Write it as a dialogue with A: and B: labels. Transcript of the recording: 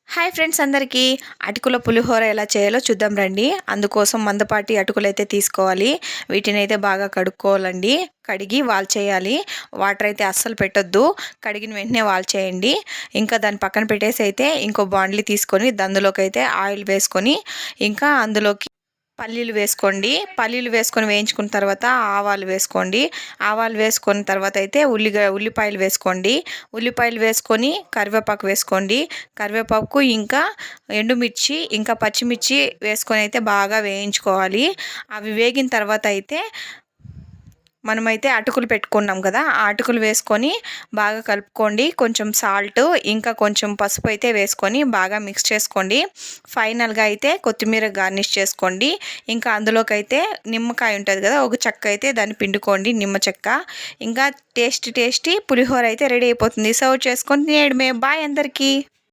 A: Hi friends అందరికీ అటుకుల పులిహోర ఎలా చేయాలో చూద్దాం రండి. అందుకోసం మందపాటి అటుకులు అయితే తీసుకోవాలి. వీటిని అయితే బాగా కడుక్కోవాలండి. కడిగి చేయాలి. వాటర్ అయితే అస్సలు పెట్టొద్దు. కడిగిన వెంటనే చేయండి. ఇంకా దాన్ని పక్కన పెట్టేసి అయితే ఇంకో బాండ్లీ తీసుకొని అందులోకి అయితే ఆయిల్ వేసుకొని ఇంకా అందులోకి పల్లీలు వేసుకోండి. పల్లీలు వేసుకొని వేయించుకున్న తర్వాత ఆవాలు వేసుకోండి. ఆవాలు వేసుకున్న తర్వాత అయితే ఉల్లిపాయలు వేసుకోండి. ఉల్లిపాయలు వేసుకొని కరివేపాకు వేసుకోండి. కరివేపాకు ఇంకా ఎండుమిర్చి ఇంకా పచ్చిమిర్చి వేసుకొని అయితే బాగా వేయించుకోవాలి. అవి వేగిన తర్వాత అయితే మనమైతే అటుకులు పెట్టుకున్నాం కదా, ఆ అటుకులు వేసుకొని బాగా కలుపుకోండి. కొంచెం సాల్ట్ ఇంకా కొంచెం పసుపు అయితే వేసుకొని బాగా మిక్స్ చేసుకోండి. ఫైనల్గా అయితే కొత్తిమీర గార్నిష్ చేసుకోండి. ఇంకా అందులోకి అయితే నిమ్మకాయ ఉంటుంది కదా, ఒక చెక్క అయితే దాన్ని పిండుకోండి, నిమ్మ చెక్క. ఇంకా టేస్టీ పులిహోర అయితే రెడీ అయిపోతుంది. సర్వ్ చేసుకొని తినేయడమే. బాయ్ అందరికీ.